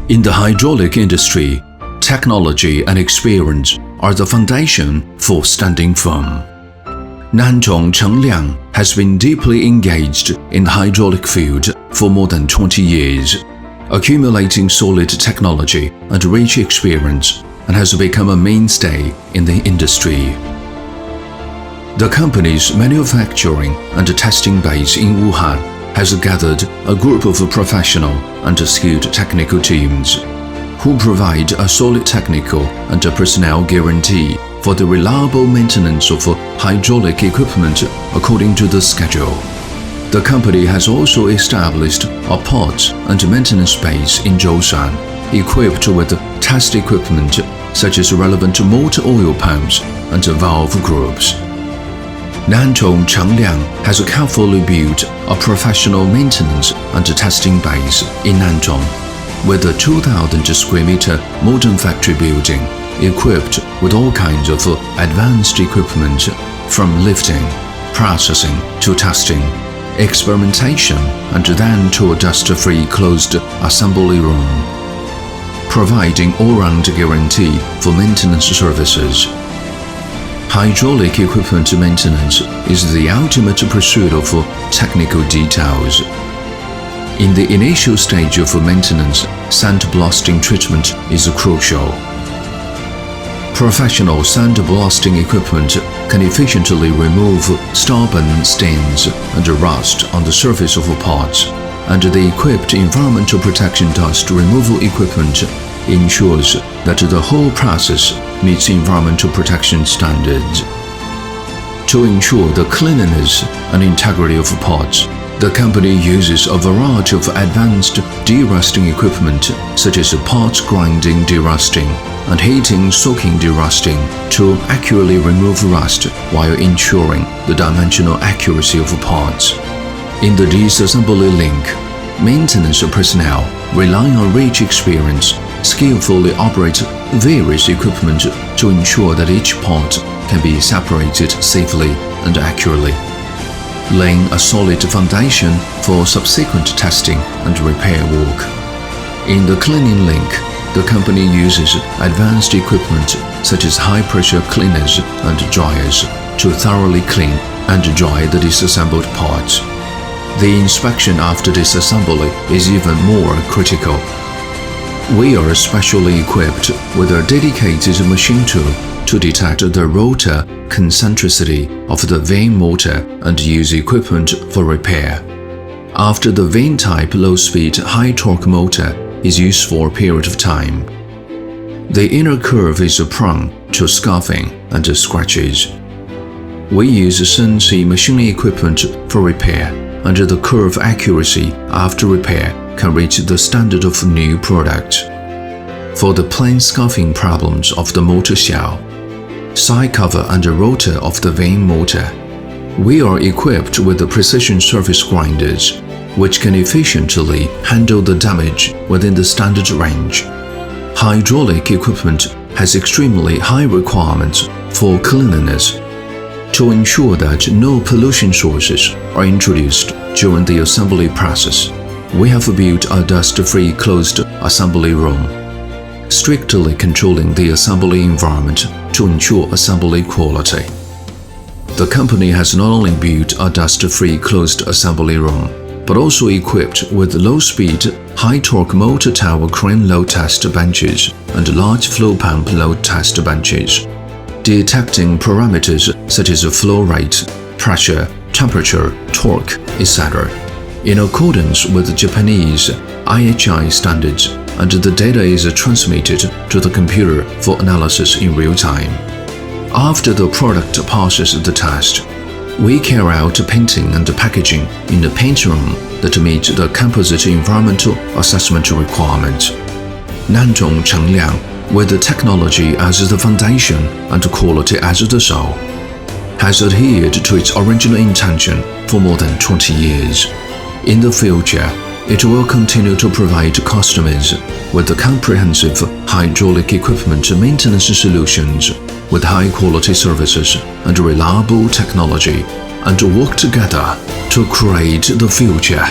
In the hydraulic industry, technology and experience are the foundation for standing firm. Nantong Chengliang has been deeply engaged in the hydraulic field for more than 20 years, accumulating solid technology and rich experience, and has become a mainstay in the industry. The company's manufacturing and testing base in Wuhan has gathered a group of professional and skilled technical teams who provide a solid technical and personnel guarantee for the reliable maintenance of hydraulic equipment according to the schedule. The company has also established a parts and maintenance base in Zhoushan, equipped with test equipment such as relevant motor oil pumps and valve groups. Nantong Chengliang has carefully built a professional maintenance and testing base in Nantong, with a 2,000 square meter modern factory building equipped with all kinds of advanced equipment, from lifting, processing to testing, experimentation, and then to a dust-free closed assembly room, providing all-round guarantee for maintenance services. Hydraulic equipment maintenance is the ultimate pursuit of technical details. In the initial stage of maintenance, sandblasting treatment is crucial. Professional sandblasting equipment can efficiently remove stubborn stains and rust on the surface of parts, and the equipped environmental protection dust removal equipment ensures that the whole process meets environmental protection standards. To ensure the cleanliness and integrity of parts, the company uses a variety of advanced derusting equipment such as parts grinding derusting and heating soaking derusting to accurately remove rust while ensuring the dimensional accuracy of parts. In the disassembly link, maintenance personnel relying on rich experience skillfully operate various equipment to ensure that each part can be separated safely and accurately, laying a solid foundation for subsequent testing and repair work. In the cleaning link, the company uses advanced equipment such as high-pressure cleaners and dryers to thoroughly clean and dry the disassembled parts. The inspection after disassembly is even more critical. We are specially equipped with a dedicated machine tool to detect the rotor concentricity of the vane motor and use equipment for repair. After the vane-type low-speed, high-torque motor is used for a period of time, the inner curve is prone to scuffing and scratches. We use CNC machining equipment for repair, and the curve accuracy after repair can reach the standard of new product. For the plain scuffing problems of the motor shell, side cover and rotor of the vane motor, we are equipped with the precision surface grinders, which can efficiently handle the damage within the standard range. Hydraulic equipment has extremely high requirements for cleanliness. To ensure that no pollution sources are introduced during the assembly process, we have built a dust-free closed assembly room, strictly controlling the assembly environment to ensure assembly quality. The company has not only built a dust-free closed assembly room, but also equipped with low-speed, high-torque motor tower crane load test benches and large flow pump load test benches, detecting parameters such as flow rate, pressure, temperature, torque, etc., in accordance with Japanese IHI standards, and the data is transmitted to the computer for analysis in real time. After the product passes the test, we carry out painting and packaging in the paint room that meet the composite environmental assessment requirements. Nantong Chengliang, with the technology as the foundation and quality as the soul, has adhered to its original intention for more than 20 years. In the future, it will continue to provide customers with the comprehensive hydraulic equipment maintenance solutions with high-quality services and reliable technology, and work together to create the future.